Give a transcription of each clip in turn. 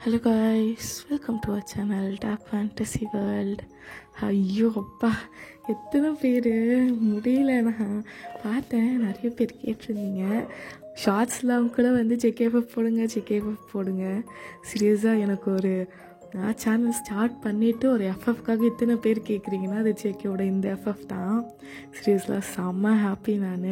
Hello guys, welcome to our channel talk fantasy world. ஐயோ அப்பா, எத்தனை பேர் முடியல. நான் பார்த்தேன் நிறைய பேர் கேட்டிருந்தீங்க. ஷார்ட்ஸ்லாம் கூட வந்து செக்ஏஃபப் போடுங்க. சீரியஸாக எனக்கு ஒரு நான் சேனல் ஸ்டார்ட் பண்ணிவிட்டு ஒரு எஃப்எஃப்காக இத்தனை பேர் கேட்குறீங்கன்னா அது ஜேகேவோட இந்த எஃப்எஃப் தான். சீரியஸாக செம்ம ஹாப்பி. நான்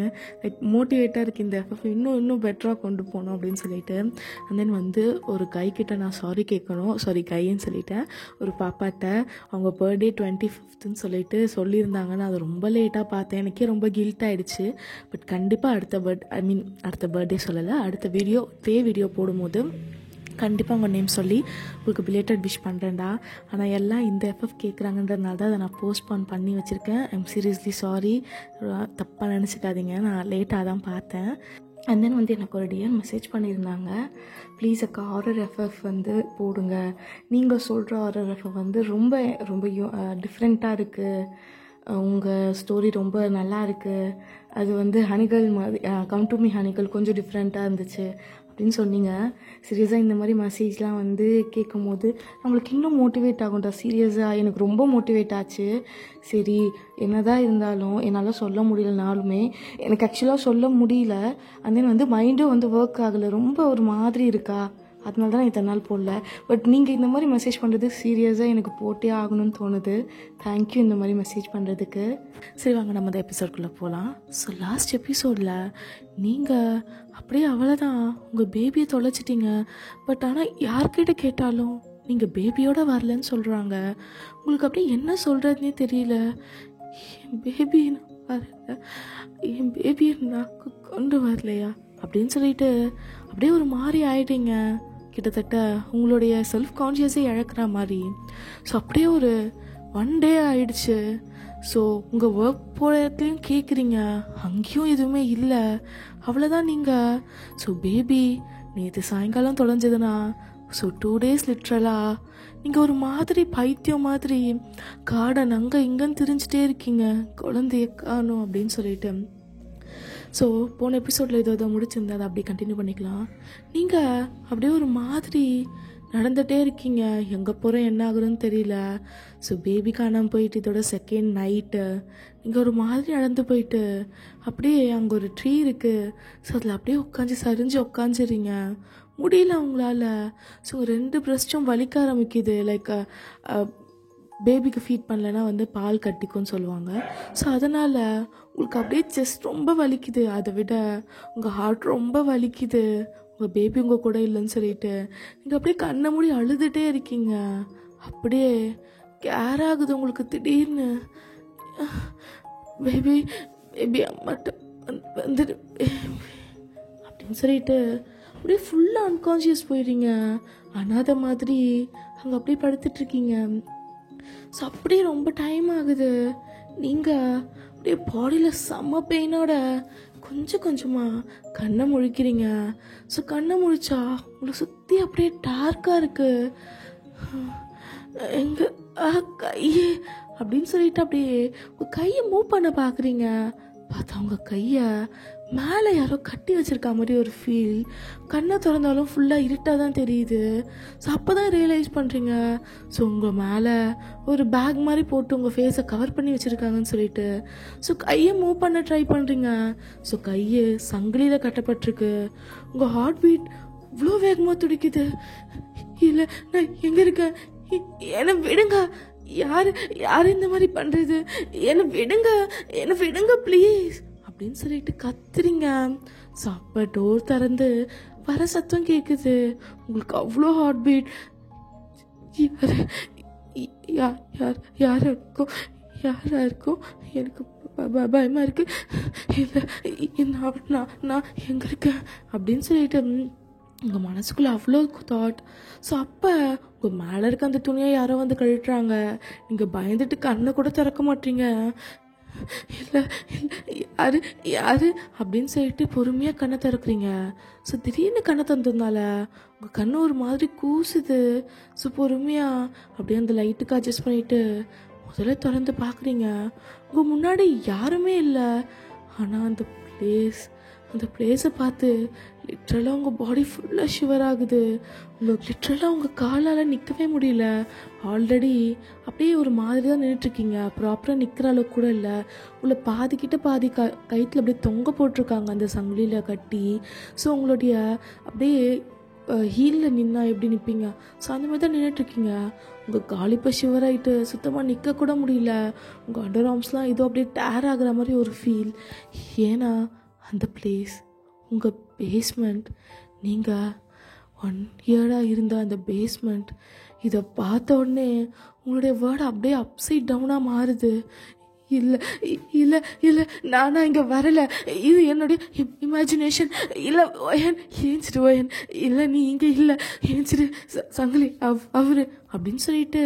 லைக் மோட்டிவேட்டாக இருக்குது இந்த எஃப்எஃப் இன்னும் பெட்டராக கொண்டு போகணும் அப்படின்னு சொல்லிட்டு. அண்ட் தென் வந்து ஒரு கைக்கிட்ட நான் சாரி கேட்கணும். கைன்னு சொல்லிட்டேன். ஒரு பாப்பாட்ட அவங்க பர்த்டே 25th சொல்லிட்டு சொல்லியிருந்தாங்க. நான் அதை ரொம்ப லேட்டாக பார்த்தேன். எனக்கே ரொம்ப கில்ட் ஆகிடுச்சு. பட் கண்டிப்பாக அடுத்த பர்த்டே சொல்லலை, அடுத்த வீடியோ போடும்போது கண்டிப்பாக உங்கள் நேம் சொல்லி உங்களுக்கு பிலேட்டட் விஷ் பண்ணுறேன்டா. ஆனால் எல்லாம் இந்த எஃப்எஃப் கேட்குறாங்கன்றதுனால தான் அதை நான் போஸ்ட்போன் பண்ணி வச்சுருக்கேன். ஐம் சீரியஸ்லி சாரி, தப்பாக நினச்சிக்காதீங்க. நான் லேட்டாக தான் பார்த்தேன். அண்ட் தென் வந்து எனக்கு ஒரு டிஎம் மெசேஜ் பண்ணியிருந்தாங்க, ப்ளீஸ் அக்கா ஹாரர் எஃப்எஃப் வந்து போடுங்க. நீங்கள் சொல்கிற ஹாரர் எஃப்எஃப் வந்து ரொம்ப டிஃப்ரெண்ட்டாக இருக்குது, உங்கள் ஸ்டோரி ரொம்ப நல்லா இருக்குது. அது வந்து ஹனிகள் மாதிரி கம் டு மீ ஹனிகள் கொஞ்சம் டிஃப்ரெண்ட்டாக இருந்துச்சு அப்படின்னு சொன்னீங்க. சீரியஸாக இந்த மாதிரி மெசேஜ்லாம் வந்து கேட்கும் போது நம்மளுக்கு இன்னும் மோட்டிவேட் ஆகும்டா. சீரியஸாக எனக்கு ரொம்ப மோட்டிவேட் ஆச்சு. சரி, என்னதான் இருந்தாலும் என்னால் சொல்ல முடியலனாலுமே எனக்கு ஆக்சுவலாக சொல்ல முடியல. அண்ட் தென் வந்து மைண்டும் வந்து ஒர்க் ஆகலை, ரொம்ப ஒரு மாதிரி இருக்கா, அதனால தான் நான் இத்தனை நாள் போடல. பட் நீங்கள் இந்த மாதிரி மெசேஜ் பண்ணுறது சீரியஸாக எனக்கு போட்டே ஆகணும்னு தோணுது. தேங்க்யூ இந்த மாதிரி மெசேஜ் பண்ணுறதுக்கு. சரி வாங்க நம்ம அந்த எபிசோட்குள்ளே போகலாம். ஸோ லாஸ்ட் எபிசோடில் நீங்கள் அப்படியே அவ்வளோதான் உங்கள் பேபியை தொலைச்சிட்டிங்க. பட் ஆனால் யார்கிட்ட கேட்டாலும் நீங்கள் பேபியோட வரலன்னு சொல்கிறாங்க. உங்களுக்கு அப்படியே என்ன சொல்கிறதுனே தெரியல. என் பேபியை நான் கொண்டு வரலையா அப்படின்னு சொல்லிட்டு அப்படியே ஒரு மாதிரி ஆயிட்டீங்க. கிட்டத்தட்ட உங்களுடைய செல்ஃப் கான்ஷியஸே இழக்கிற மாதிரி. ஸோ அப்படியே ஒரு 1 day ஆயிடுச்சு. ஸோ உங்கள் ஒர்க் போகிறதுலையும் கேட்குறீங்க, அங்கேயும் எதுவுமே இல்லை. அவ்வளோதான் நீங்கள். ஸோ பேபி நேற்று சாயங்காலம் தொலைஞ்சதுன்னா ஸோ 2 days லிட்ரலாக நீங்கள் ஒரு மாதிரி பைத்தியம் மாதிரி கார்டன் அங்கே இங்கேன்னு திரிஞ்சிட்டே இருக்கீங்க, குழந்தைய காணும் அப்படின்னு சொல்லிட்டு. ஸோ போன எபிசோடில் ஏதோ முடிச்சிருந்தா அதை அப்படியே கண்டினியூ பண்ணிக்கலாம். நீங்கள் அப்படியே ஒரு மாதிரி நடந்துகிட்டே இருக்கீங்க, எங்கே போகிறோம் என்ன ஆகுதுன்னு தெரியல. ஸோ பேபி காணாமல் போயிட்டு இதோட செகண்ட் நைட்டு நீங்கள் ஒரு மாதிரி நடந்து போயிட்டு அப்படியே அங்கே ஒரு ட்ரீ இருக்குது. ஸோ அதில் அப்படியே சரிஞ்சு உட்காந்துறீங்க, முடியல உங்களால். ஸோ 2 பிரஸ்ட்டும் வலிக்க ஆரம்பிக்குது. லைக் பேபிக்கு ஃபீட் பண்ணலைன்னா வந்து பால் கட்டிக்கும்னு சொல்லுவாங்க. ஸோ அதனால் உங்களுக்கு அப்படியே செஸ்ட் ரொம்ப வலிக்குது, அதை விட உங்கள் ஹார்ட் ரொம்ப வலிக்குது, உங்கள் பேபி உங்கள் கூட இல்லைன்னு சொல்லிட்டு நீங்கள் அப்படியே கண்ணை மூடி அழுதுகிட்டே இருக்கீங்க. அப்படியே கேர் ஆகுது உங்களுக்கு திடீர்னு. பேபி அம்மாட்ட வந்துடு அப்படின்னு சொல்லிட்டு அப்படியே ஃபுல்லாக அன்கான்ஷியஸ் போயிடுறீங்க. அனாதை மாதிரி அங்கே அப்படியே படுத்துட்ருக்கீங்க. ஸோ அப்படியே ரொம்ப டைம் ஆகுது. நீங்கள் அப்படியே பாடியில் செம்ம பெயினோட கொஞ்சமாக கண்ணை முழிக்கிறீங்க. ஸோ கண்ணை முழிச்சா உங்களை சுற்றி அப்படியே டார்க்காக இருக்குது. எங்கே கையே அப்படின்னு சொல்லிட்டு அப்படியே உங்கள் கையை மூவ் பண்ண பார்க்குறீங்க. பார்த்தா உங்கள் கையை மேலே யாரோ கட்டி வச்சிருக்க மாதிரி ஒரு ஃபீல். கண்ணை திறந்தாலும் ஃபுல்லாக இருட்டாக தான் தெரியுது. ஸோ அப்போ தான் ரியலைஸ் பண்ணுறீங்க, ஸோ உங்கள் மேலே ஒரு பேக் மாதிரி போட்டு உங்கள் ஃபேஸை கவர் பண்ணி வச்சுருக்காங்கன்னு சொல்லிட்டு. ஸோ கையை மூவ் பண்ண ட்ரை பண்ணுறீங்க. ஸோ கையை சங்கிலியில் கட்டப்பட்டிருக்கு. உங்கள் ஹார்ட் பீட் இவ்வளோ வேகமாக துடிக்குது. இல்லை நான் எங்கே இருக்கேன், என்னை விடுங்க, யார் இந்த மாதிரி பண்ணுறது, என்னை விடுங்க ப்ளீஸ் அப்படின்னு சொல்லிட்டு கத்துறீங்க. ஸோ அப்போ டோர் திறந்து வர சத்தம் கேட்குது. உங்களுக்கு அவ்வளோ ஹார்ட் பீட். யாராக இருக்கும் எனக்கு பயமாக இருக்குது. இல்லை நான் எங்கே இருக்கேன் அப்படின்னு சொல்லிட்டு உங்கள் மனசுக்குள்ளே அவ்வளோ தாட். ஸோ அப்போ உங்கள் மேலே இருக்க அந்த துணியை யாரோ வந்து கழட்டுறாங்க. நீங்கள் பயந்துட்டு கண்ணை கூட திறக்க மாட்டீங்க. இல்லை யாரு அப்படின்னு சொல்லிட்டு பொறுமையாக கண்ணை திறக்கிறீங்க. ஸோ திடீர்னு கண்ணை திறந்ததுனால உங்கள் கண்ணு ஒரு மாதிரி கூசுது. ஸோ பொறுமையாக அப்படியே அந்த லைட்டுக்கு அட்ஜஸ்ட் பண்ணிவிட்டு முதல்ல திறந்து பார்க்குறீங்க. உங்கள் முன்னாடி யாருமே இல்லை. ஆனால் அந்த பிளேஸை பார்த்து லிட்ரலாக உங்கள் பாடி ஃபுல்லாக ஷிவர் ஆகுது. லிட்ரலாக உங்கள் காலால் நிற்கவே முடியல. ஆல்ரெடி அப்படியே ஒரு மாதிரி தான் நின்றுட்டுருக்கீங்க, ப்ராப்பராக நிற்கிற அளவுக்கு கூட இல்லை. உங்களை பாதிக்கிட்ட பாதி கயிற்றுல அப்படியே தொங்க போட்டிருக்காங்க அந்த சங்கிலியில் கட்டி. ஸோ உங்களுடைய அப்படியே ஹீலில் நின்னா எப்படி நிற்பீங்க, ஸோ அந்த மாதிரி தான் நின்றுட்டுருக்கீங்க. உங்கள் கால் இப்போ ஷிவர் ஆகிட்டு சுத்தமாக நிற்கக்கூட முடியல. உங்கள் அண்டர் ஆர்ம்ஸ்லாம் ஏதோ அப்படியே டேர் ஆகிற மாதிரி ஒரு ஃபீல். ஏன்னா அந்த பிளேஸ் உங்கள் பேஸ்மெண்ட், நீங்கள் 1 இயராக இருந்த அந்த பேஸ்மெண்ட். இதை பார்த்த உடனே உங்களுடைய வேர்டு அப்படியே அப்சைட் டவுனாக மாறுது. இல்லை இல்லை இல்லை, நானா இங்கே வரலை, இது என்னுடைய இமேஜினேஷன். இல்லை ஒயன், ஏஞ்சிட்டு ஒயன், இல்லை நீ இங்கே இல்லை, ஏஞ்சிட்டு சங்கிலி அவரு அப்படின்னு சொல்லிட்டு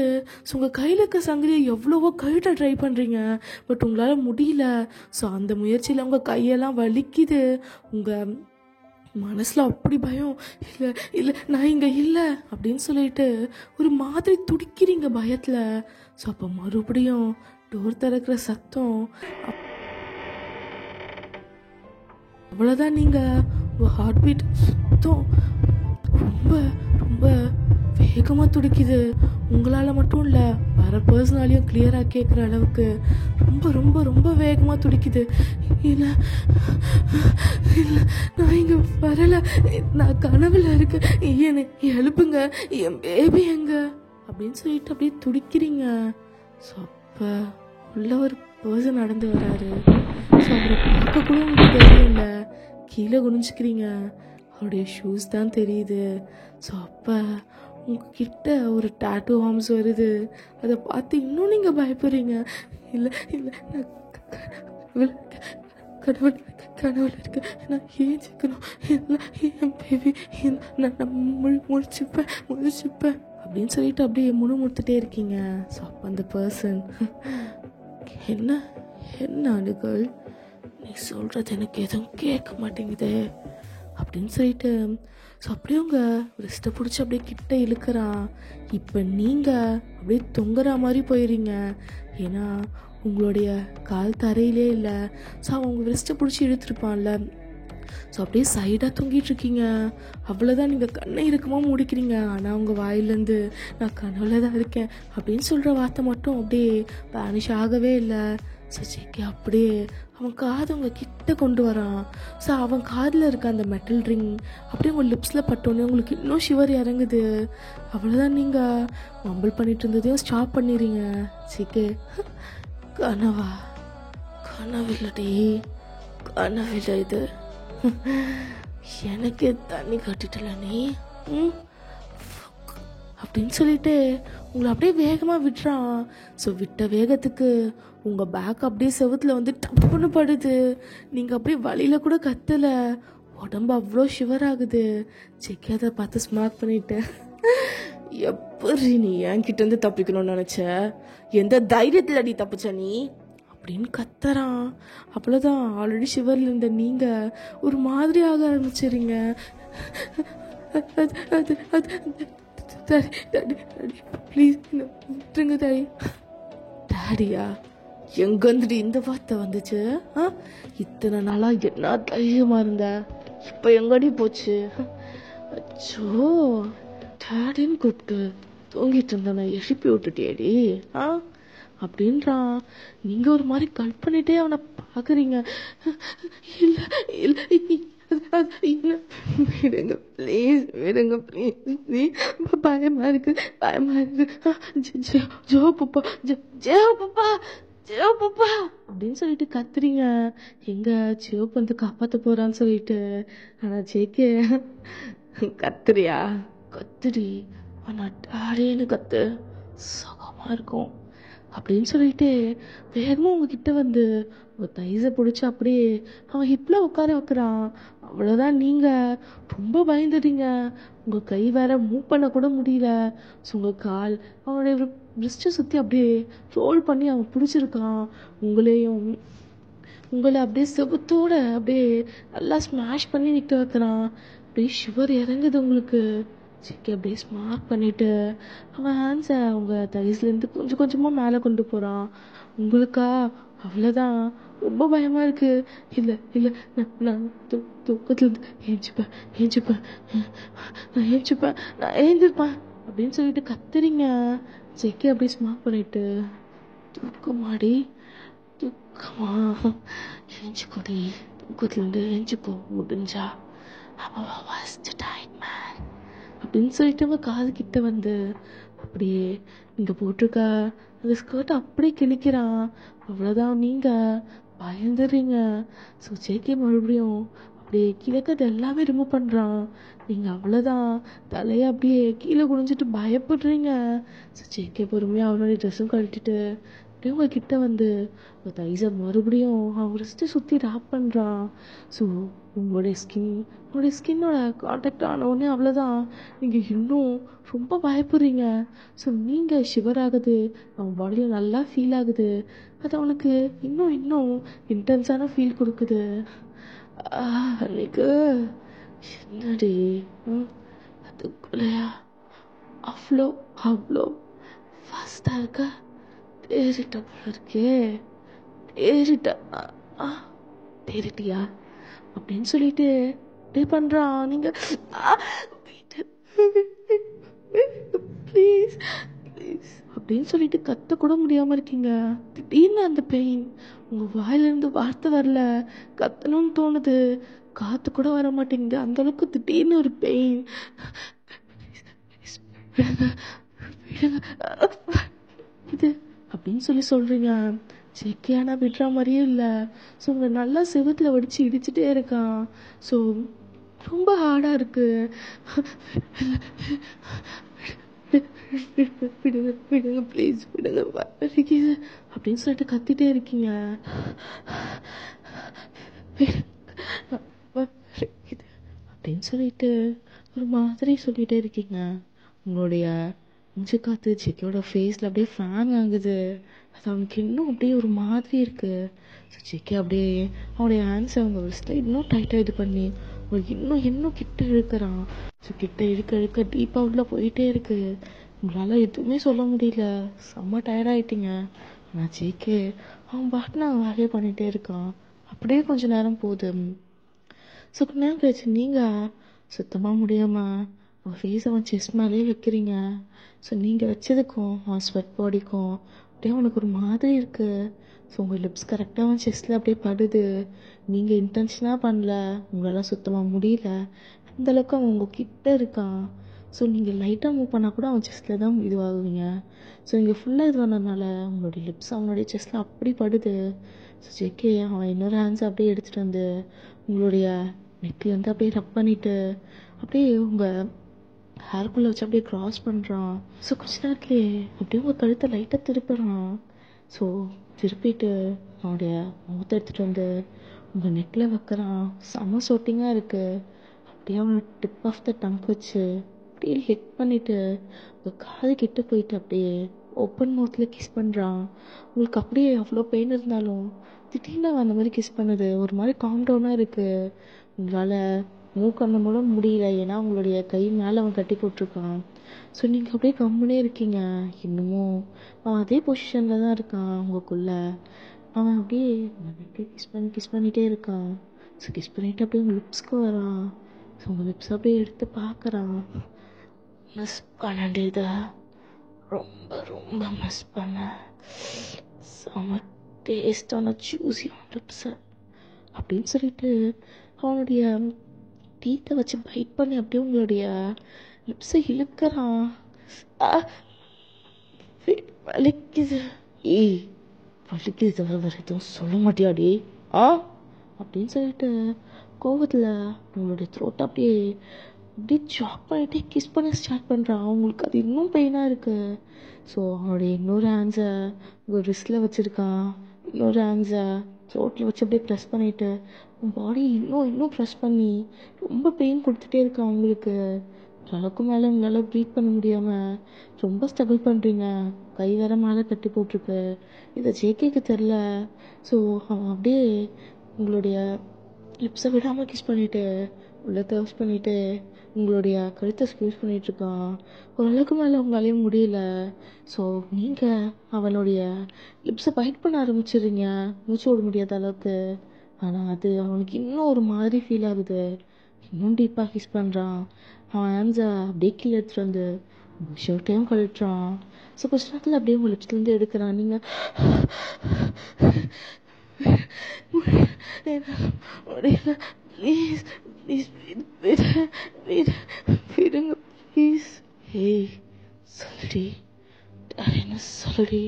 ஸோ உங்கள் கையில் இருக்க சங்கிலியை எவ்வளவோ கழுட்ட ட்ரை பண்ணுறீங்க, பட் உங்களால் முடியல. ஸோ அந்த முயற்சியில் உங்கள் கையெல்லாம் வலிக்குது. உங்கள் மனசில் அப்படி பயம், இல்லை இல்லை நான் இங்கே இல்லை அப்படின்னு சொல்லிட்டு ஒரு மாதிரி துடிக்கிறீங்க பயத்தில். ஸோ அப்போ மறுபடியும் டோர் திறக்கிற சத்தம். அவ்வளோதான், நீங்கள் உங்கள் ஹார்ட் பீட் சுத்தம் ரொம்ப ரொம்ப வேகமாக துடிக்குது. உங்களால் மட்டும் இல்லை, வர பர்சனாலையும் கிளியராக கேட்குற அளவுக்கு ரொம்ப ரொம்ப ரொம்ப வேகமாக துடிக்குது. இல்லை இல்லை நான் இங்கே வரலை, நான் கனவில் இருக்கேன், என்னை எழுப்புங்க, என் பேபி எங்க அப்படின்னு சொல்லிட்டு அப்படியே துடிக்கிறீங்க. ஸோ அப்போ உள்ள ஒரு பர்சன் நடந்து வராரு. ஸோ அவரை பார்க்க கூட உங்களுக்கு தெரியல. கீழே குனிஞ்சிக்கிறீங்க, அவருடைய ஷூஸ் தான் தெரியுது. ஸோ அப்போ உங்ககிட்ட ஒரு டாட்டூ ஆர்ம்ஸ் வருது. அதை பார்த்து இன்னும் நீங்கள் பயப்படுறீங்க. இல்லை இல்லை நான் கடவுள் கடவுள் இருக்கு, நான் ஏஞ்சிக்கணும், இல்லை என் பேபி நான் முழிச்சுப்பேன் அப்படின்னு சொல்லிட்டு அப்படியே முணுமுறுத்துட்டே இருக்கீங்க. ஸோ அப்போ அந்த பர்சன், என்ன என்ன அணுகள், நீ சொல்கிறது எனக்கு எதுவும் கேட்க மாட்டேங்குது அப்படின்னு சொல்லிட்டு ஸோ அப்படியே உங்கள் ரிஸ்ட்டை பிடிச்சி அப்படியே கிட்ட இழுக்கிறான். இப்போ நீங்கள் அப்படியே தொங்குற மாதிரி போயிடுறீங்க. ஏன்னா உங்களுடைய கால் தரையிலே இல்லை. ஸோ அவன் உங்கள் ரிஸ்ட்டை பிடிச்சி இழுத்துருப்பான்ல. ஸோ அப்படியே சைடாக தொங்கிட்டுருக்கீங்க. அவ்வளோதான், நீங்கள் கண்ணை இறுக்கமாக முடிக்கிறீங்க. ஆனால் உங்கள் வாயிலேருந்து நான் கனவுல தான் இருக்கேன் அப்படின்னு சொல்கிற வார்த்தை மட்டும் அப்படியே பேனிஷ் ஆகவே இல்லை. ஸோ சேக்கி அப்படியே அவன் காதை உங்கள் கிட்ட கொண்டு வரான். ஸோ அவன் காதில் இருக்க அந்த மெட்டல் ரிங் அப்படியே உங்கள் லிப்ஸில் பட்டோன்னே உங்களுக்கு இன்னும் ஷிவர் இறங்குது. அவ்வளோதான், நீங்கள் மம்பிள் பண்ணிட்டு இருந்ததையும் ஸ்டாப் பண்ணிடுறீங்க. சேக்கே, கனவா? கனவில்லடி, கனவில்லை இது. எனக்கு தண்ணி கட்டிட்டல நீ அப்படின்னு சொல்லிட்டு உங்களை அப்படியே வேகமாக விட்டுறான். ஸோ விட்ட வேகத்துக்கு உங்கள் பேக் அப்படியே செவுத்தில் வந்து டப்புன்னு படுது. நீங்கள் அப்படியே வழியில் கூட கத்தலை, உடம்பு அவ்வளோ ஷிவர் ஆகுது. செக்கி அதை பார்த்து ஸ்மார்க் பண்ணிட்டு, எப்படி நீ என்கிட்ட இருந்து தப்பிக்கணும்னு நினச்ச, எந்த தைரியத்தில் நீ தப்பிச்ச நீ அப்படின்னு கத்துறான். அவ்வளோதான், ஆல்ரெடி ஷிவரில் இருந்த நீங்கள் ஒரு மாதிரி ஆக ஆரம்பிச்சிடுறீங்க. அது டாடி ப்ளீஸ் விட்டுருங்க டாடி. டாடியா? எங்கேருந்துடி இந்த வார்த்தை வந்துச்சு? இத்தனை நாளாக என்ன தைரியமாக இருந்த, இப்போ எங்கடி போச்சு? அச்சோ, டாடின்னு கூப்பிட்டு தூங்கிட்டு இருந்தேன், எழுப்பி விட்டுட்டியேடி அப்படின்றான். நீங்கள் ஒரு மாதிரி கட் பண்ணிட்டே அவனை பார்க்குறீங்க. இல்லை இல்லை விடுங்க ப்ளீஸ், விடுங்க ப்ளீஸ், பயமா இருக்கு ஜோ பாப்பா, ஜோ பாப்பா அப்படின்னு சொல்லிட்டு கத்துறீங்க. எங்க சிவப்பு வந்து காப்பாற்ற போறான்னு சொல்லிட்டு. ஆனா ஜேக்கே, கத்துறியா? கத்துடி, ஆனா டாடின்னு கத்து, சுகமா இருக்கும் அப்படின்னு சொல்லிட்டு வேகமாக உங்ககிட்ட வந்து ஒரு தைஸை பிடிச்சி அப்படியே அவன் ஹிப்பில் உட்கார வைக்கிறான். அவ்வளோதான், நீங்கள் ரொம்ப பயந்துடுறீங்க. உங்கள் கை வேற மூவ் பண்ண கூட முடியல. ஸோ உங்கள் கால் அவனுடைய ரிஸ்ட்டை சுற்றி அப்படியே ரோல் பண்ணி அவன் பிடிச்சிருக்கான். உங்களை அப்படியே செபத்தோடு அப்படியே நல்லா ஸ்மாஷ் பண்ணி நிற்க வைக்கிறான். அப்படியே ஷிவர் இறங்குது உங்களுக்கு. சிக்கி அப்படியே ஸ்மார்க் பண்ணிவிட்டு அவன் ஹேண்ட்ஸை அவங்க தைஸ்லேருந்து கொஞ்சம் கொஞ்சமாக மேலே கொண்டு போகிறான். உங்களுக்கா அவ்வளோதான். ரொம்ப பயமாக இருக்குது. இல்லை இல்லை, நான் தூக்கத்துலேருந்து ஏஞ்சிப்பேன் நான் ஏஞ்சிருப்பேன் அப்படின்னு சொல்லிட்டு கத்துறீங்க. ஜெக்கி அப்படியே ஸ்மார்ட் பண்ணிட்டு, தூக்கமாடி தூக்கமா, ஏஞ்சிக்கொடி, தூக்கத்துலேருந்து ஏஞ்சிக்கோ முடிஞ்சா, அப்படின்னு சொல்லிட்டு அவங்க காது கிட்ட வந்து அப்படியே இங்கே போட்டிருக்க அந்த ஸ்கர்ட் அப்படியே கிழிக்கிறான். அவ்வளோதான், நீங்கள் பயந்துடுறீங்க. ஸோ ஜேகே மறுபடியும் அப்படியே கிழக்கது எல்லாமே ரிமூவ் பண்ணுறான். நீங்கள் அவ்வளோதான், தலையை அப்படியே கீழே குனிஞ்சிட்டு பயப்படுறீங்க. ஸோ ஜேகே பொறுமையாக அவனுடைய ட்ரெஸ்ஸும் கழட்டிட்டு அப்படியே உங்ககிட்ட வந்து தைஸை மறுபடியும் அவன் ரிஸ்ட்டு சுற்றி ராப் பண்ணுறான். ஸோ உங்களுடைய ஸ்கின்னோட காண்டாக்ட் ஆனவுடனே அவ்வளோதான், நீங்கள் இன்னும் ரொம்ப பயப்படுறீங்க. ஸோ நீங்கள் ஷிவர் ஆகுது, அவன் பாடியில் நல்லா ஃபீல் ஆகுது. அது அவனுக்கு இன்னும் இன்டென்ஸான ஃபீல் கொடுக்குது. அன்னைக்கு என்னடி அதுக்குள்ளையா அவ்வளோ ஃபாஸ்ட்டாக இருக்க, தேறிட்ட போல இருக்கே, தேறிட்டியா அப்படின்னு சொல்லிட்டு அப்படியே பண்ணுறான். நீங்கள் ப்ளீஸ் அப்படின்னு சொல்லிட்டு கத்தக்கூட முடியாமல் இருக்கீங்க. திடீர்னு அந்த பெயின், உங்கள் வாயிலேருந்து வார்த்தை வரல, கத்தணும்னு தோணுது, காற்று கூட வர மாட்டேங்குது, அந்தளவுக்கு திடீர்னு ஒரு பெயின். இது அப்படின்னு சொல்கிறீங்க. செக்கையானா விடுற மாதிரியும் இல்லை. ஸோ உங்களை நல்லா செவுத்தில் வடித்து இடிச்சுட்டே இருக்கான். ஸோ ரொம்ப ஹார்டாக இருக்குது. விடுங்க ப்ளீஸ், விடுங்க வலிக்குது அப்படின்னு சொல்லிட்டு கத்திட்டே இருக்கீங்க. அப்படின்னு சொல்லிட்டு ஒரு மாதிரி சொல்லிகிட்டே இருக்கீங்க. உங்களுடைய மூச்சு காற்று ஜெக்கியோட ஃபேஸில் அப்படியே ஃபேன் ஆகுது. அது அவனுக்கு இன்னும் அப்படியே ஒரு மாதிரி இருக்குது. ஸோ ஜெக்கி அப்படியே அவனுடைய ஹேண்ட்ஸை அவங்க விரிஸ்டில் இன்னும் டைட்டாக இது பண்ணி உங்களுக்கு இன்னும் கிட்ட இழுக்கிறான். ஸோ கிட்ட இழுக்க டீப்பாக உள்ளே போயிட்டே இருக்குது. உங்களால் எதுவுமே சொல்ல முடியல, செம்ம டயர்டாயிட்டீங்க. ஆனால் ஜெக்கி அவன் பாட்டு நான் வேலையை பண்ணிகிட்டே இருக்கான். அப்படியே கொஞ்சம் நேரம் போகுது. ஸோ கொஞ்ச நேரம் கழிச்சு நீங்கள் சுத்தமாக முடியாமல் அவன் ஃபேஸ் அவன் செஸ்ட் மேலேயே வைக்கிறீங்க. ஸோ நீங்கள் வச்சதுக்கும் அவன் ஸ்வெட் பாடிக்கும் அப்படியே அவனுக்கு ஒரு மாதிரி இருக்குது. ஸோ உங்கள் லிப்ஸ் கரெக்டாக அவன் செஸ்ட்டில் அப்படியே படுது. நீங்கள் இன்டென்ஷனாக பண்ணல, உங்களால் சுத்தமாக முடியல, அந்தளவுக்கு அவன் உங்கள் கிட்டே இருக்கான். ஸோ நீங்கள் லைட்டாக மூவ் பண்ணால் கூட அவன் செஸ்ட்டில் தான் இதுவாகுவீங்க. ஸோ நீங்கள் ஃபுல்லாக இது பண்ணதுனால உங்களுடைய லிப்ஸ் அவனுடைய செஸ்ட்டில் அப்படி படுது. ஸோ ஜெக்கே அவன் இன்னொரு ஹேண்ட்ஸை அப்படியே எடுத்துகிட்டு வந்து உங்களுடைய நெக்கில் வந்து அப்படியே ரப் பண்ணிவிட்டு அப்படியே உங்கள் ஹேர்க்குள்ளே வச்சு அப்படியே க்ராஸ் பண்ணுறான். ஸோ கொஞ்ச நேரத்துலேயே அப்படியே உங்கள் கழுத்தை லைட்டாக திருப்புறான். ஸோ திருப்பிட்டு அவனுடைய முகத்தை எடுத்துகிட்டு வந்து உங்கள் நெக்கில் வைக்கிறான். செம்ம சொட்டிங்காக இருக்குது. அப்படியே அவனோட டிப் ஆஃப் த டங்க் வச்சு அப்படியே ஹிட் பண்ணிவிட்டு உங்கள் காது கிட்ட போயிட்டு அப்படியே ஓப்பன் மவுத்தில் கிஸ் பண்ணுறான். உங்களுக்கு அப்படியே அவ்வளோ பெயின் இருந்தாலும் திடீர்னு அந்த மாதிரி கிஸ் பண்ணுது ஒரு மாதிரி காம் டவுனாக இருக்குது. உங்களால் மூவ் பண்ண மூலம் முடியல, ஏன்னா உங்களுடைய கை மேலே அவன் கட்டி போட்டிருக்கான். ஸோ நீங்கள் அப்படியே கம்முனே இருக்கீங்க. இன்னமும் அவன் அதே பொசிஷனில் தான் இருக்கான் உங்களுக்குள்ள. அவன் அப்படியே கிஸ் பண்ணிகிட்டே இருக்கான். ஸோ கிஸ் பண்ணிவிட்டு அப்படியே உங்கள் லிப்ஸ்க்கு வரான். ஸோ உங்கள் லிப்ஸ் அப்படியே எடுத்து பார்க்குறான். மிஸ் பண்ணிட்டு ரொம்ப மிஸ் பண்ணேன், செம்ம டேஸ்டான ஜூஸியான லிப்ஸை அப்படின்னு சொல்லிட்டு அவனுடைய டீத்தை வச்சு பைட் பண்ணி அப்படியே உங்களுடைய லிப்ஸை இழுக்கிறான். வலிக்குது. வலிக்குது தவிர வேறு எதுவும் சொல்ல மாட்டியாடி அப்படின்னு சொல்லிட்டு கோவத்தில் உங்களுடைய த்ரோட்டை அப்படியே சாக் பண்ணிகிட்டே கிஸ் பண்ண ஸ்டார்ட் பண்ணுறான். அவங்களுக்கு அது இன்னும் பெயினாக இருக்குது. ஸோ அவனுடைய இன்னொரு ஹேண்ட்ஸை உங்கள் ரிஸ்டில் வச்சுருக்கான், இன்னொரு ஹேண்ட்ஸை த்ரோட்டில் வச்சு அப்படியே ப்ரெஸ் பண்ணிவிட்டு உன் பாடி இன்னும் ப்ரெஸ் பண்ணி ரொம்ப பெயின் கொடுத்துட்டே இருக்கான். அவங்களுக்கு அளவுக்கு மேலே உங்களால் ப்ரீத் பண்ண முடியாமல் ரொம்ப ஸ்ட்ரகிள் பண்ணுறீங்க. கை வேற மேலே கட்டி போட்டிருக்கு. இதை ஜேகேக்கு தெரில. ஸோ அவன் அப்படியே உங்களுடைய லிப்ஸை விடாமல் கிஸ் பண்ணிவிட்டு உள்ளே தர்ஸ் பண்ணிவிட்டு உங்களுடைய கழுத்தை ஸ்க்வீஸ் பண்ணிகிட்ருக்கான். ஓரளவுக்கு மேலே உங்களாலேயும் முடியல. ஸோ நீங்கள் அவனுடைய லிப்ஸை பைட் பண்ண ஆரம்பிச்சிடுறீங்க மூச்சு விட முடியாத அளவுக்கு. ஆனால் அது அவனுக்கு இன்னும் ஒரு மாதிரி ஃபீல் ஆகுது. இன்னும் டீப்பாக கிஸ் பண்ணுறான். அவன் ஹேண்ட்ஸை அப்படியே கீழே எடுத்துகிட்டு வந்து ஷர்ட்டையும் கழட்டுறான். ஸோ கொஞ்ச நேரத்தில் அப்படியே உங்கள் லிப்ஸ்லேருந்து எடுக்கிறான். நீங்கள் முடியல ப்ளீஸ் ப்ளீஸ் விடுங்க ப்ளீஸ். ஏய் சொல்லுடி என்ன சொல்லுடி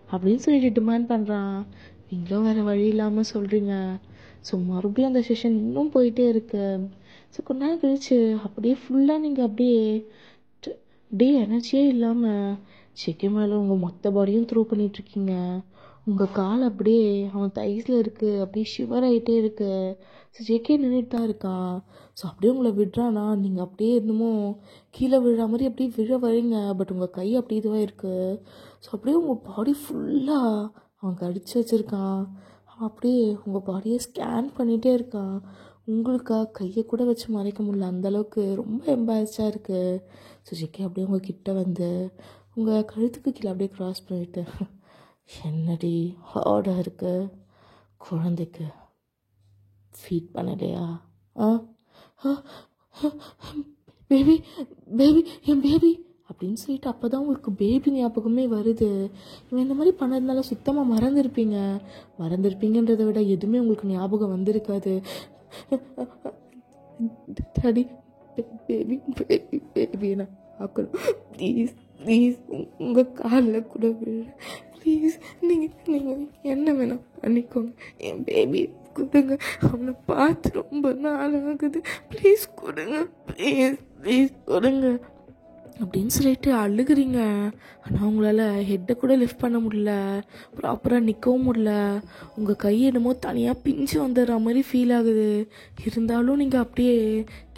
அப்படின்னு சொல்லிட்டு டிமாண்ட் பண்ணுறான். நீங்களும் வேறு வழி இல்லாமல் சொல்கிறீங்க. ஸோ மறுபடியும் அந்த செஷன் இன்னும் போயிட்டே இருக்கு. ஸோ கொஞ்ச நேரம் கழிச்சு அப்படியே ஃபுல்லாக நீங்கள் அப்படியே எனர்ஜியே இல்லாமல் செக்கி மேலே உங்கள் மொத்த பாடியும் த்ரோ பண்ணிகிட்ருக்கீங்க. உங்கள் கால் அப்படியே அவன் தைஸில் இருக்குது, அப்படியே ஷிவர் ஆகிட்டே இருக்கு. ஸோ ஜேகே நின்றுட்டு தான் இருக்கான். ஸோ அப்படியே உங்களை விடுறானா, நீங்கள் அப்படியே என்னமோ கீழே விழுற மாதிரி அப்படியே விழ வரீங்க. பட் உங்கள் கை அப்படியே இதுவாக இருக்குது. ஸோ அப்படியே உங்கள் பாடி ஃபுல்லாக அவன் கடிச்சு வச்சுருக்கான். அவன் அப்படியே உங்கள் பாடியை ஸ்கேன் பண்ணிகிட்டே இருக்கான். உங்களுக்காக கையை கூட வச்சு மறைக்க முடியல, அந்தளவுக்கு ரொம்ப எம்பாரஸாக இருக்குது. ஸோ ஜேகே அப்படியே உங்கள் கிட்ட வந்து உங்கள் கழுத்துக்கு கீழே அப்படியே க்ராஸ் பண்ணிவிட்டு, என்னடி ஹார்டாக இருக்கு, குழந்தைக்கு ஃபீட் பண்ணலையா? பேபி பேபி என் பேபி அப்படின்னு சொல்லிட்டு அப்போ தான் உங்களுக்கு பேபி ஞாபகமே வருது. இவன் இந்த மாதிரி பண்ணதுனால சுத்தமாக மறந்துருப்பீங்கன்றதை விட எதுவுமே உங்களுக்கு ஞாபகம் வந்திருக்காது. டாடி பேபி பேபி பேபி நான் பார்க்கணும் ப்ளீஸ் ப்ளீஸ், உங்கள் காலில் கூட விழ ப்ளீஸ். நீங்கள் என்ன வேணாம் பண்ணிக்கோங்க, என் பேபி கொடுங்க, அவனை பார்த்து ரொம்ப நாள் ஆகுது, ப்ளீஸ் கொடுங்க, ப்ளீஸ் ப்ளீஸ் கொடுங்க அப்படின்னு சொல்லிட்டு அழுகுறீங்க. ஆனால் உங்களால் ஹெட்டை கூட லிஃப்ட் பண்ண முடியல, ப்ராப்பராக நிற்கவும் முடியல. உங்கள் கை என்னமோ தனியாக பிஞ்சு வந்துடுற மாதிரி ஃபீல் ஆகுது. இருந்தாலும் நீங்கள் அப்படியே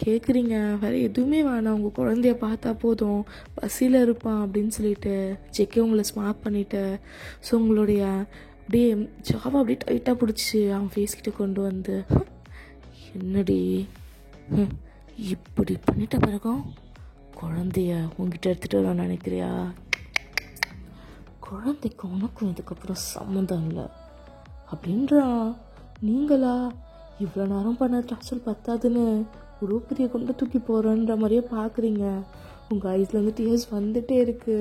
கேட்குறீங்க, வேறு எதுவுமே வேணாம், உங்கள் குழந்தைய பார்த்தா போதும், பசியில் இருப்பான் அப்படின்னு சொல்லிட்டு செக்கே உங்களை ஸ்மார்ட் பண்ணிவிட்டு. ஸோ உங்களுடைய அப்படியே ஜாவை அப்படியே டைட்டாக பிடிச்சி அவன் ஃபேஸ்கிட்ட கொண்டு வந்து, என்னடி இப்படி பண்ணிட்ட பிறகும் குழந்தைய உங்ககிட்ட எடுத்துகிட்டு வரணும்னு நினைக்கிறியா? குழந்தைக்கு உனக்கும் இதுக்கப்புறம் சம்மந்தம் இல்லை அப்படின்றான். நீங்களா இவ்வளோ நேரம் பண்ண டார்ச்சர் பத்தாதுன்னு ஒரு பெரிய கொண்டு தூக்கி போகிறோன்ற மாதிரியே பார்க்குறீங்க. உங்கள் ஐஸ்லேருந்து டியர்ஸ் வந்துட்டே இருக்கு.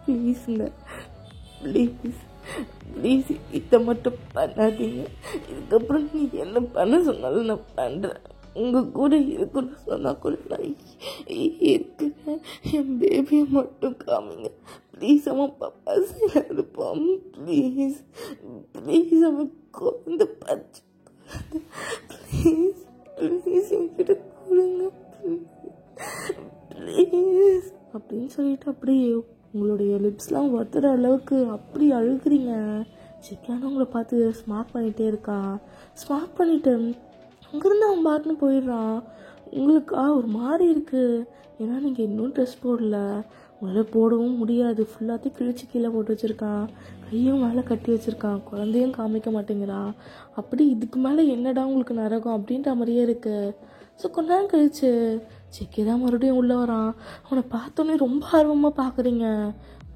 ப்ளீஸுங்க ப்ளீஸ் ப்ளீஸ் இதை மட்டும் பண்ணாதீங்க. இதுக்கப்புறம் நீ என்ன பண்ண சொன்னாலும் நான் பண்ணுறேன். உங்கள் கூட இருக்குன்னு சொன்னால் கூட நான் இருக்கிறேன். என் பேபியை மட்டும் காமிங்க ப்ளீஸ். அவன் பாப்பா சைடில் இருப்பான் ப்ளீஸ் ப்ளீஸ். அவன் குழந்தை பச்சை ப்ளீஸ் ப்ளீஸ் என்கிட்ட கொடுங்க ப்ளீஸ் அப்படின்னு சொல்லிட்டு அப்படியே உங்களுடைய லிப்ஸ்லாம் ஒத்துற அளவுக்கு அப்படி அழுகுறீங்க. சிக்கான உங்களை பார்த்து ஸ்மார்ட் பண்ணிகிட்டே இருக்கான். ஸ்மார்ட் பண்ணிவிட்டு அங்கேருந்து அவன் பாட்டுன்னு போயிடுறான். உங்களுக்கா ஒரு மாதிரி இருக்குது, ஏன்னா நீங்கள் இன்னும் ட்ரெஸ் போடல, உங்களால் போடவும் முடியாது, ஃபுல்லாத்தையும் கிழிச்சு கீழே போட்டு வச்சுருக்கான், கையும் மேலே கட்டி வச்சுருக்கான், குழந்தையும் காமிக்க மாட்டேங்கிறான். அப்படி இதுக்கு மேலே என்னடா உங்களுக்கு நரகம் அப்படின்ற மாதிரியே இருக்குது. ஸோ கொஞ்ச நேரம் கழிச்சு செக்கே தான் மறுபடியும் உள்ளே வரான். அவனை பார்த்தோன்னே ரொம்ப ஆர்வமாக பார்க்குறீங்க.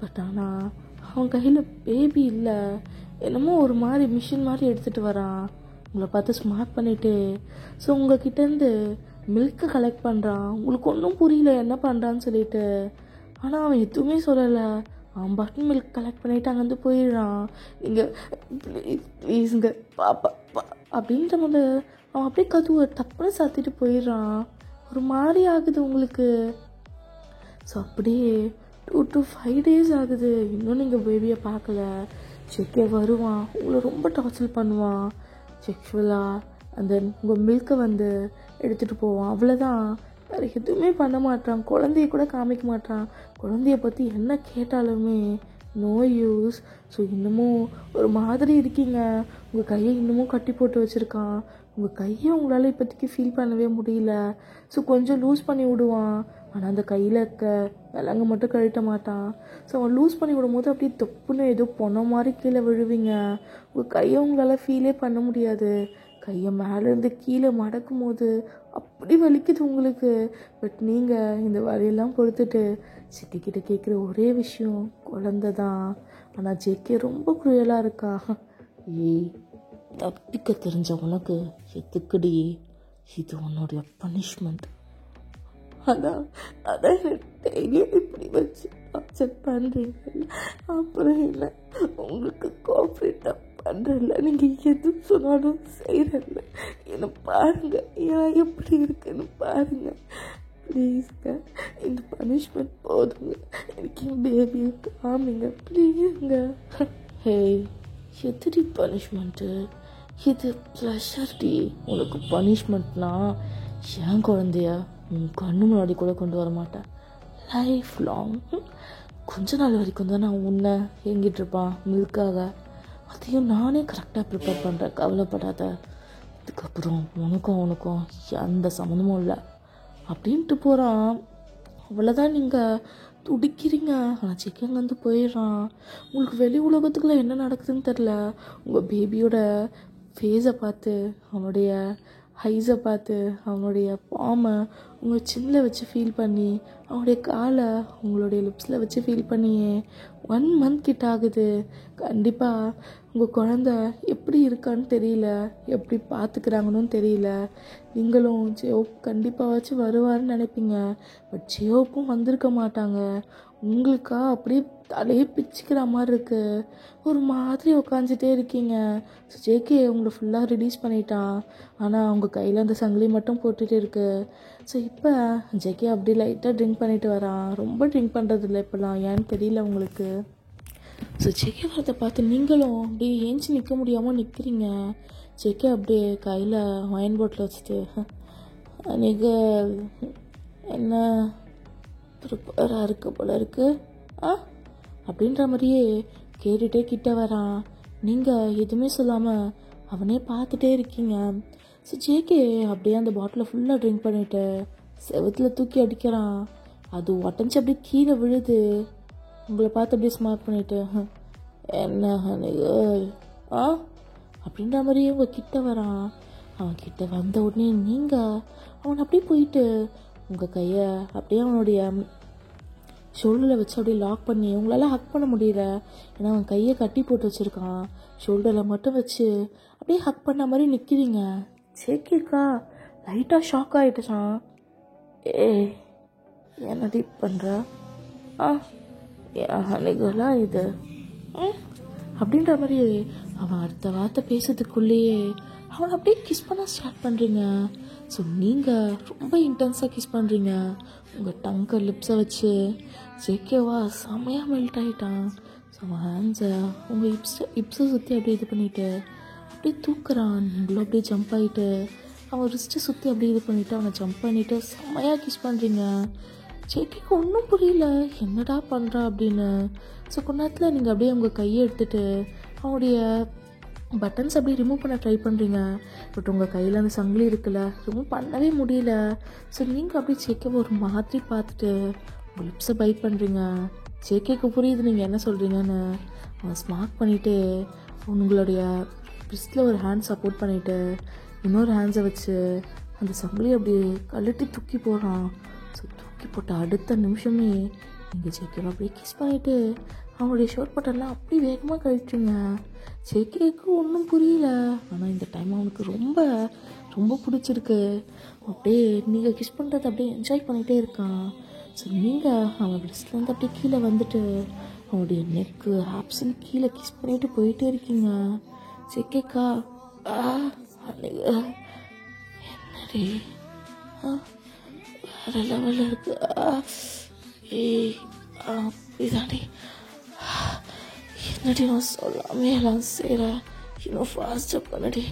பட் ஆனால் அவன் கையில் பேபி இல்லை, என்னமோ ஒரு மாதிரி மிஷின் மாதிரி எடுத்துகிட்டு வரான். உங்களை பார்த்து ஸ்மார்ட் பண்ணிவிட்டு ஸோ உங்கள்கிட்டேருந்து மில்க்கை கலெக்ட் பண்ணுறான். உங்களுக்கு ஒன்றும் புரியல என்ன பண்ணுறான்னு சொல்லிட்டு. ஆனால் அவன் எதுவுமே சொல்லலை, அவன் பட்டன் மில்க் கலெக்ட் பண்ணிவிட்டு அங்கேருந்து போயிடுறான். நீங்கள் ப்ளீஸ் ப்ளீஸுங்க பாப்பா அப்படின்ற போது அவன் அப்படியே கதுவை டப்புன்னு சாத்திட்டு போயிடுறான். ஒரு மாதிரி ஆகுது உங்களுக்கு. ஸோ அப்படியே 2 to 5 days ஆகுது, இன்னும் நீங்கள் பேபியை பார்க்கல. செக்கே வருவான், உங்களை ரொம்ப டார்ச்சர் பண்ணுவான் செக்ஷுவலாக. அந்த உங்கள் மில்கை வந்து எடுத்துகிட்டு போவான், அவ்வளோதான், வேறு எதுவுமே பண்ண மாட்டான். குழந்தைய கூட காமிக்க மாட்டான். குழந்தைய பற்றி என்ன கேட்டாலுமே நோ யூஸ். ஸோ இன்னமும் ஒரு மாதிரி இருக்கீங்க. உங்கள் கையை இன்னமும் கட்டி போட்டு வச்சுருக்கான். உங்கள் கையை உங்களால் இப்போதைக்கு ஃபீல் பண்ணவே முடியல. ஸோ கொஞ்சம் லூஸ் பண்ணி விடுவான், ஆனால் அந்த கையில் இருக்க விலங்கு மட்டும் கழட்ட மாட்டான். ஸோ அவன் லூஸ் பண்ணி விடும்போது அப்படியே தொப்புன்னு ஏதோ பொண்ண மாதிரி கீழே விழுவீங்க. உங்கள் கையை உங்களால் ஃபீலே பண்ண முடியாது. கையை மேலேருந்து கீழே மடக்கும் போது அப்படி வலிக்குது உங்களுக்கு. பட் நீங்கள் இந்த வலியெல்லாம் பொறுத்துட்டு சித்திக்கிட்ட கேட்குற ஒரே விஷயம் குழந்த தான். ஆனால் ஜேகே ரொம்ப குரியலாக இருக்கா. ஏய், தப்பிக்க தெரிஞ்ச உனக்கு எதுக்குடி இது உன்னுடைய பனிஷ்மெண்ட். அதான் டெய்லியும் இப்படி வச்சு டார்ச்சர் பண்ணுறீங்க. அப்புறம் என்ன உங்களுக்கு கோஆப்ரேட்டாக பண்ணுறல, நீங்கள் எது சொன்னாலும் செய்கிறல்ல. என்னை பாருங்கள் ஏன் எப்படி இருக்குன்னு பாருங்கள் ப்ளீஸுங்க. இந்த பனிஷ்மெண்ட் போதுங்க. எனக்கு என் பேபியை காமிங்க ப்ளீஸுங்க. ஹே, எதுடி பனிஷ்மெண்ட்டு? இது ப்ளஷர்டி. உனக்கு பனிஷ்மெண்ட்னா ஏன் குழந்தைய உன் கண்ணு முன்னாடி கூட கொண்டு வர மாட்டேன். லைஃப் லாங் கொஞ்ச நாள் வரைக்கும் தான் நான் உன்னை ஏங்கிட்டு இருப்பான் மில்காக. அதையும் நானே கரெக்டாக ப்ரிப்பேர் பண்ணுறேன், கவலைப்படாத. இதுக்கப்புறம் உனக்கும் எந்த சம்மந்தமும் இல்லை அப்படின்ட்டு போகிறான். அவ்வளோதான், நீங்கள் துடிக்கிறீங்க. ஆனால் சிக்கன் வந்து போயிடுறான். உங்களுக்கு வெளி உலகத்துக்குள்ள என்ன நடக்குதுன்னு தெரில. உங்கள் பேபியோட ஃபேஸை பார்த்து, அவனுடைய ஐஸை பார்த்து, அவனுடைய பாமை உங்கள் சின்னில் வச்சு ஃபீல் பண்ணி, அவனுடைய காலை உங்களுடைய லிப்ஸில் வச்சு ஃபீல் பண்ணியே 1 month கிட்ட ஆகுது. கண்டிப்பாக உங்கள் குழந்த எப்படி இருக்கான்னு தெரியல, எப்படி பார்த்துக்கிறாங்கன்னு தெரியல. நீங்களும் ஜியோப் கண்டிப்பாக வருவார்னு நினைப்பீங்க. பட் ஜியோப்பும் வந்திருக்க மாட்டாங்க. உங்களுக்கா அப்படியே தலையே பிச்சுக்கிற மாதிரி இருக்குது. ஒரு மாதிரி உக்காந்துட்டே இருக்கீங்க. ஸோ ஜேகே உங்களை ஃபுல்லாக ரிலீஸ் பண்ணிட்டான். ஆனால் அவங்க கையில் அந்த சங்கிலி மட்டும் போட்டுகிட்டு இருக்கு. ஸோ இப்போ ஜேகே அப்படி லைட்டாக ட்ரிங்க் பண்ணிட்டு வரான். ரொம்ப ட்ரிங்க் பண்ணுறதில்ல இப்போலாம், ஏன்னு தெரியல உங்களுக்கு. ஸோ ஜேகே வரதை பார்த்து நீங்களும் அப்படியே ஏஞ்சி நிற்க முடியாமல் நிற்கிறீங்க. ஜேகே அப்படியே கையில் ஒயின் பாட்டில் வச்சுட்டு, நீங்கள் என்ன ப்ரிப்பேராக இருக்க போல இருக்கு அப்படின்ற மாதிரியே கேட்டுகிட்டே கிட்ட வரான். நீங்கள் எதுவுமே சொல்லாமல் அவனே பார்த்துட்டே இருக்கீங்க. ஸோ ஜேகே அப்படியே அந்த பாட்டிலை ஃபுல்லாக ட்ரிங்க் பண்ணிவிட்டு செவத்தில் தூக்கி அடிக்கிறான். அது உடஞ்சி அப்படியே கீழே விழுது. உங்களை பார்த்து அப்படியே ஸ்மார்ட் பண்ணிவிட்டு, என்ன அப்படின்ற மாதிரியே உங்கள் கிட்ட வரான். அவன் கிட்ட வந்த உடனே நீங்கள் அவன் அப்படியே போயிட்டு உங்கள் கையை அப்படியே அவனுடைய ஷோல்டரில் வச்சு அப்படியே லாக் பண்ணி, உங்களால் ஹக் பண்ண முடியல, ஏன்னா அவன் கையை கட்டி போட்டு வச்சுருக்கான். ஷோல்டரில் மட்டும் வச்சு அப்படியே ஹக் பண்ண மாதிரி நிற்கிறீங்க. ஜேகேக்கா லைட்டாக ஷாக் ஆகிட்டுச்சான். ஏய், என்னடி பண்ணுற? அன்னைகளா இது அப்படின்ற மாதிரி அவன் அடுத்த வார்த்தை பேசுறதுக்குள்ளேயே அவனை அப்படியே கிஸ் பண்ண ஸ்டார்ட் பண்ணுறீங்க. ஸோ நீங்கள் ரொம்ப இன்டென்ஸாக கிஸ் பண்ணுறீங்க. உங்கள் டங்கை லிப்ஸை வச்சு ஜேகேவா செம்மையாக மெல்ட் ஆகிட்டான். ஸோ அவன் ஹேண்ட்ஸை உங்கள் இப்ஸை சுற்றி அப்படியே இது பண்ணிவிட்டு அப்படியே தூக்குறான். நீங்களும் அப்படியே ஜம்ப் ஆகிட்டு அவன் ரிஸ்ட்டை சுற்றி அப்படியே இது பண்ணிவிட்டு அவனை ஜம்ப் பண்ணிவிட்டு செம்மையாக கிஸ் பண்ணுறீங்க. ஜேகேக்கு ஒன்றும் புரியல, என்னடா பண்ணுறா அப்படின்னு. ஸோ கொஞ்ச நேரத்தில் நீங்கள் அப்படியே உங்கள் கையை எடுத்துகிட்டு அவனுடைய பட்டன்ஸ் அப்படியே ரிமூவ் பண்ண ட்ரை பண்ணுறீங்க. பட் உங்கள் கையில் அந்த சங்கிலி இருக்குல்ல, ரிமூவ் பண்ணவே முடியல. ஸோ நீங்கள் அப்படியே ஜேகேவை ஒரு மாதிரி பார்த்துட்டு உங்கள் லிப்ஸை பைட் பண்ணுறீங்க. ஜேகேக்கு புரியுது நீங்கள் என்ன சொல்கிறீங்கன்னு. அவன் ஸ்மார்ட் பண்ணிவிட்டு உங்களுடைய ரிஸ்ட்டில் ஒரு ஹேண்ட் சப்போர்ட் பண்ணிவிட்டு இன்னொரு ஹேண்ட்ஸை வச்சு அந்த சங்கிலி அப்படியே கழட்டி தூக்கி போடுறான். ஸோ தூக்கி போட்ட அடுத்த நிமிஷமே நீங்கள் ஜேகேவை அப்படியே கிஸ் பண்ணிவிட்டு அவங்களுடைய ஷோட் பட்டன்லாம் அப்படி வேகமாக கழிச்சிங்க. ஜேகேக்கு ஒன்றும் புரியல, ஆனால் இந்த டைம் அவனுக்கு ரொம்ப ரொம்ப பிடிச்சிருக்கு. அப்படியே நீங்கள் கிஸ் பண்ணுறதை அப்படியே என்ஜாய் பண்ணிகிட்டே இருக்கான். ஸோ நீங்கள் அவன் ட்ரெஸ்லேருந்து அப்படியே கீழே வந்துட்டு அவனுடைய நெக்கு ஆப்ஸ்ன்னு கீழே கிஸ் பண்ணிட்டு போயிட்டே இருக்கீங்க. ஜேகேக்கா என்னடி வேறு லெவலில் இருக்கு. ஏய் இதாண்டி என்னடி நான் சொல்லாமே எல்லாம் செய்கிற, இன்னும் ஃபாஸ்ட்டாக பண்ணடி,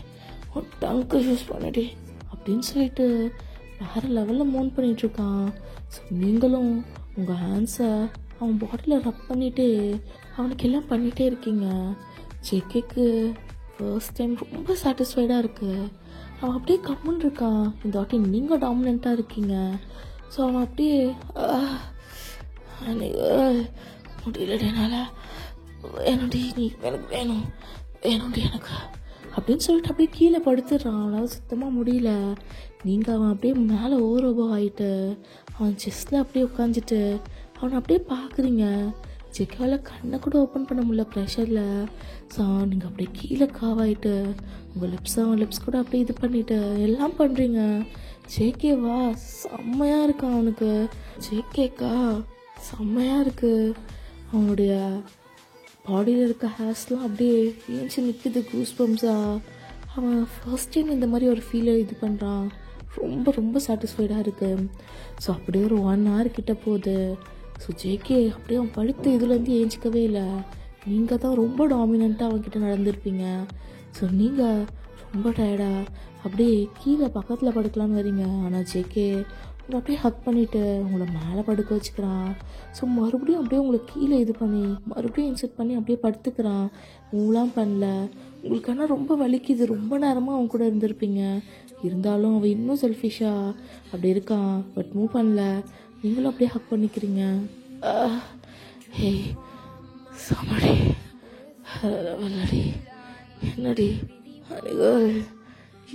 உன் டங்கை யூஸ் பண்ணடி அப்படின்னு சொல்லிட்டு வேறு லெவலில் மூவ் பண்ணிகிட்ருக்கான். ஸோ நீங்களும் உங்கள் ஹேண்ட்ஸை அவன் பாடியில் ரப் பண்ணிவிட்டு அவனுக்கு எல்லாம் பண்ணிகிட்டே இருக்கீங்க. ஜேகேக்கு ஃபர்ஸ்ட் டைம் ரொம்ப சாட்டிஸ்ஃபைடாக இருக்குது. அவன் அப்படியே கம்முன்னு இருக்கான். இந்த வாட்டி நீங்கள் டாமினண்ட்டாக இருக்கீங்க. ஸோ அவன் அப்படியே முடியலடி என்னால், வேணும்டி நீ எனக்கு வேணும்டி எனக்கு அப்படின்னு சொல்லிட்டு அப்படியே கீழே படுத்துடுறான். அவனால் சுத்தமாக முடியல. நீங்கள் அவன் அப்படியே மேலே ஓவரோபோ ஆகிட்டு அவன் செஸ்ட்டில் அப்படியே உட்காந்துட்டு அவனை அப்படியே பார்க்குறீங்க. ஜேகேவால் கண்ணை கூட ஓப்பன் பண்ண முடியல ப்ரெஷரில். ஸோ நீங்கள் அப்படியே கீழே காவாயிட்டு உங்கள் அவன் லிப்ஸ் கூட அப்படியே இது பண்ணிவிட்டு எல்லாம் பண்ணுறீங்க. ஜேகேவா செம்மையாக இருக்கான் அவனுக்கு. ஜேகேக்கா செம்மையாக இருக்குது. அவனுடைய பாடியில் இருக்க ஹேர்ஸ்லாம் அப்படியே ஏஞ்சி நிற்குது கூஸ் பம்ஸாக. அவன் ஃபர்ஸ்ட் டைம் இந்த மாதிரி ஒரு ஃபீலை இது பண்ணுறான். ரொம்ப ரொம்ப சாட்டிஸ்ஃபைடாக இருக்குது. ஸோ அப்படியே ஒரு 1 hour கிட்ட போகுது. ஸோ ஜேகே அப்படியே அவன் படுத்து இதுலேருந்து ஏஞ்சிக்கவே இல்லை. நீங்கள் தான் ரொம்ப டாமினண்ட்டாக அவன்கிட்ட நடந்திருப்பீங்க. ஸோ நீங்கள் ரொம்ப டயர்டாக அப்படியே கீழே பக்கத்தில் படுக்கலான்னு வரீங்க. ஆனால் ஜேகே உங்களை அப்படியே ஹக் பண்ணிவிட்டு உங்களை மேலே படுக்க வச்சுக்கிறான். ஸோ மறுபடியும் அப்படியே உங்களை கீழே இது பண்ணி மறுபடியும் இன்செர்ட் பண்ணி அப்படியே படுத்துக்கிறான். உங்களாம் பண்ணல. உங்களுக்கு ஆனால் ரொம்ப வலிக்குது. ரொம்ப நேரமாக அவன் கூட இருந்திருப்பீங்க. இருந்தாலும் அவன் இன்னும் செல்ஃபிஷாக அப்படி இருக்கான். பட் மூவ் பண்ணல. நீங்களும் அப்படியே ஹக் பண்ணிக்கிறீங்க. ஹே சமடி வல்லடி என்னடி அணிகள்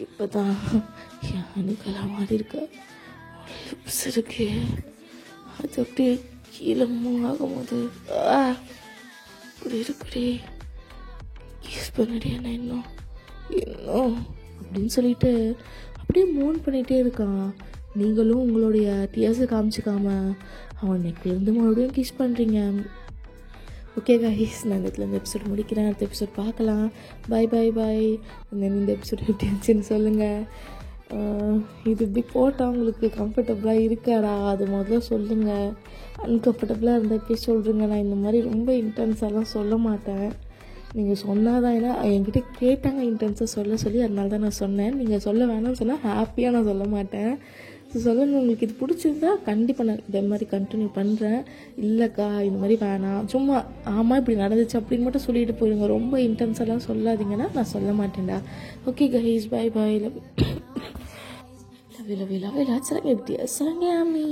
இப்போ தான் என் அணிகளாக மாறி இருக்க லிப்ஸ் இருக்கு. அது அப்படியே கீழே மூவ் ஆகும்போது இப்படி இருக்குடி கிஸ் பண்ணடி என்ன இன்னும் இன்னும் அப்படின்னு சொல்லிட்டு அப்படியே மூவ் பண்ணிகிட்டே இருக்கான். நீங்களும் உங்களுடைய டியர்ஸை காமிச்சிக்காம அவன் நெக்லேருந்து மறுபடியும் கிஸ் பண்ணுறீங்க. ஓகே கைஸ், நான் இந்த எபிசோட் முடிக்கிறேன். அடுத்த எபிசோட் பார்க்கலாம். Bye bye bye. இந்த எபிசோட் எப்படி இருந்துச்சுன்னு சொல்லுங்கள். இது இப்படி போட்டால் உங்களுக்கு கம்ஃபர்டபுளாக இருக்காடா அது முதல்ல சொல்லுங்கள். அன்கம்ஃபர்டபுளாக இருந்தால் இப்படி சொல்கிறீங்க. நான் இந்த மாதிரி ரொம்ப இன்டென்ஸாலாம் சொல்ல மாட்டேன். நீங்கள் சொன்னால் தான், ஏன்னா என்கிட்ட கேட்டாங்க இன்டென்ஸாக சொல்லி அதனால தான் நான் சொன்னேன். நீங்கள் சொல்ல வேணாம்னு சொன்னால் ஹாப்பியாக நான் சொல்ல மாட்டேன். ஸோ சொல்லுங்கள், உங்களுக்கு இது பிடிச்சிருந்தா கண்டிப்பாக நான் இதே மாதிரி கண்டினியூ பண்ணுறேன். இல்லைக்கா இந்த மாதிரி வேணாம், சும்மா ஆமாம் இப்படி நடந்துச்சு அப்படின்னு மட்டும் சொல்லிட்டு போயிடுங்க. ரொம்ப இன்டென்ஸெல்லாம் சொல்லாதீங்கன்னா நான் சொல்ல மாட்டேன்டா. Okay guys, bye bye. Love you love you love you lots. எப்படி சொல்லுங்க ஆமி.